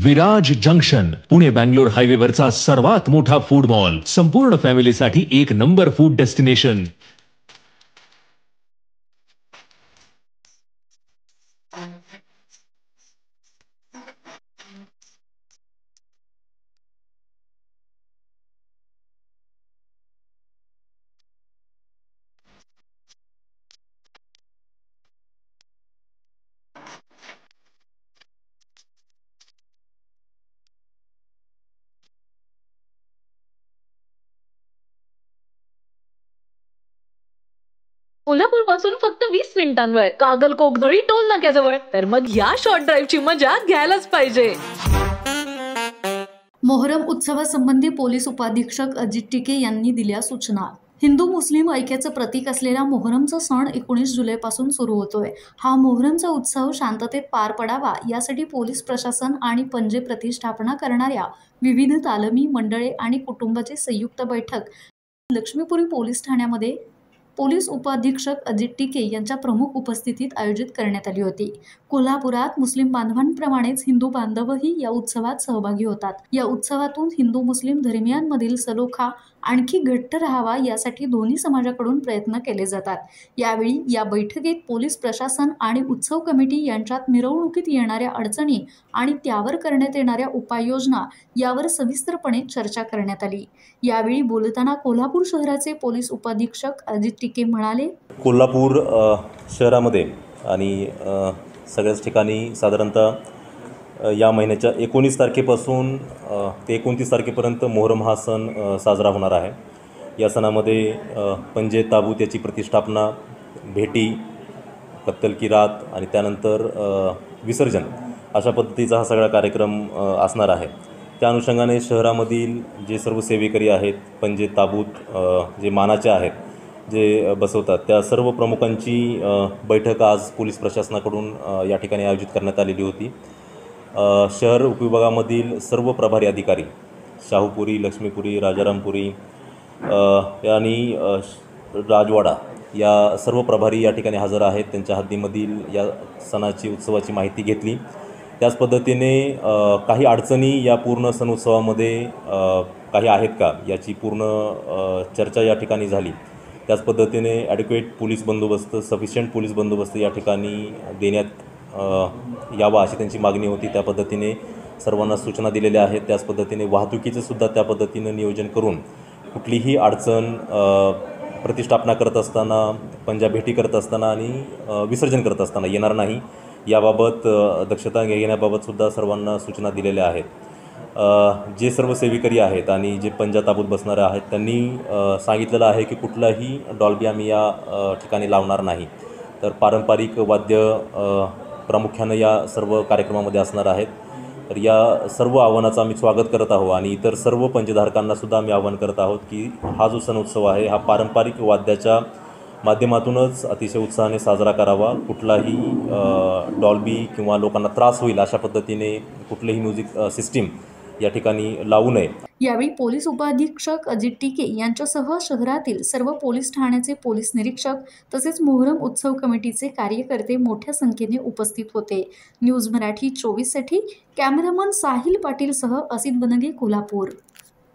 Viraj junction, Pune Bangalore हायवेवरचा सर्वात मोठा food mall, संपूर्ण फॅमिलीसाठी एक नंबर फूड डेस्टिनेशन। कोल्हापूर पासून फक्त 20 मिनिटांवर कागल कोकदळी टोल नाक्याजवळ, तर मग या शॉर्ट ड्राईव्हची मजा घ्यायलाच पाहिजे। मोहरम उत्सवासंबंधी पोलीस उपाधीक्षक अजित टिके यांनी दिल्या सूचना। हिंदू मुस्लिम ऐक्याचं प्रतीक असलेला मोहरमचा सण 19 जुलैपासून सुरू होतोय। हा मोहरमचा उत्सव शांततेत पार पडावा यासाठी पोलीस प्रशासन आणि पंजे प्रतिष्ठापना करणाऱ्या विविध तालमी मंडळे आणि कुटुंबाची संयुक्त बैठक लक्ष्मीपुरी पोलीस ठाण्यामध्ये पोलीस उपाधीक्षक अजित टिके यांच्या प्रमुख उपस्थितीत आयोजित करण्यात आली होती। कोल्हापुरात मुस्लिम बांधवांप्रमाणेच हिंदू बांधवही या उत्सवात सहभागी होतात। या उत्सवातून हिंदू मुस्लिम धर्मियांमधील सलोखा आणखी घट्ट राहावा यासाठी दोन्ही समाजाकडून प्रयत्न केले जातात। यावेळी या बैठकीत पोलीस प्रशासन आणि उत्सव कमिटी यांच्यात मिरवणुकीत येणाऱ्या अडचणी आणि त्यावर करण्यात येणाऱ्या उपाययोजना यावर सविस्तरपणे चर्चा करण्यात आली। यावेळी बोलताना कोल्हापूर शहराचे पोलीस उपाधीक्षक अजित टिके म्हणाले, कोल्हापूर शहरामध्ये आणि सगळ्याच ठिकाणी साधारणतः या महिन्याच्या 19 तारखेपासून ते 29 तारखेपर्यंत मोहरम हा सण साजरा होणार आहे। या सणामध्ये पंजे ताबूत याची प्रतिष्ठापना, भेटी, कत्तल की रात आणि त्यानंतर विसर्जन अशा पद्धतीचा हा सगळा कार्यक्रम असणार आहे। त्या अनुषंगाने शहरामधील जे सर्व सेवेकरी आहेत, पंजे ताबूत जे मानाचे आहेत, जे बसवतात, त्या सर्व प्रमुखांची बैठक आज पोलीस प्रशासनाकडून या ठिकाणी आयोजित करण्यात आलेली होती। शहर उपविभागामधील सर्व प्रभारी अधिकारी, शाहूपुरी, लक्ष्मीपुरी, राजारामपुरी आणि राजवाडा या सर्व प्रभारी या ठिकाणी हजर आहेत। त्यांच्या हद्दीमधील या सणाची उत्सवाची माहिती घेतली। त्याच पद्धतीने काही अडचणी या पूर्ण सण उत्सवामध्ये काही आहेत का याची पूर्ण चर्चा या ठिकाणी झाली। त्याच पद्धतीने ॲडिक्वेट पोलीस बंदोबस्त, सफिशियंट पोलीस बंदोबस्त या ठिकाणी देण्यात यावा अशी त्यांची मागणी होती। त्या पद्धतीने सर्वांना सूचना दिलेल्या आहेत। त्याच पद्धतीने वाहतुकीचं सुद्धा त्या पद्धतीनं नियोजन करून कुठलीही अडचण प्रतिष्ठापना करत असताना, पंजा भेटी करत असताना आणि विसर्जन करत असताना येणार नाही याबाबत दक्षता घेण्याबाबत सुद्धा सर्वांना सूचना दिलेल्या आहेत। जे सर्व सेवेकरी आहेत आणि जे पंजा ताबूत बसणारे आहेत त्यांनी सांगितलेलं आहे की कुठलाही डॉल्बी आम्ही या ठिकाणी लावणार नाही, तर पारंपरिक वाद्य प्रामुख्यानं या सर्व कार्यक्रमामध्ये असणार आहेत। तर या सर्व आव्हानाचं आम्ही स्वागत करत आहोत आणि इतर सर्व पंचधारकांनासुद्धा आम्ही आवाहन करत आहोत की हा जो सण उत्सव आहे हा पारंपरिक वाद्याच्या माध्यमातूनच अतिशय उत्साहाने साजरा करावा। कुठलाही डॉल्बी किंवा लोकांना त्रास होईल अशा पद्धतीने कुठलीही म्युझिक सिस्टीम या ठिकाणी लावू नये। यावेळी पोलीस उपाधीक्षक अजित टिके यांच्यासह शहरातील सर्व पोलीस ठाण्याचे पोलीस निरीक्षक तसेच मोहरम उत्सव कमिटीचे कार्यकर्ते मोठ्या संख्येने उपस्थित होते। न्यूज मराठी 24 साठी कॅमेरामन साहिल पाटील सह असित बनगे, कोल्हापूर।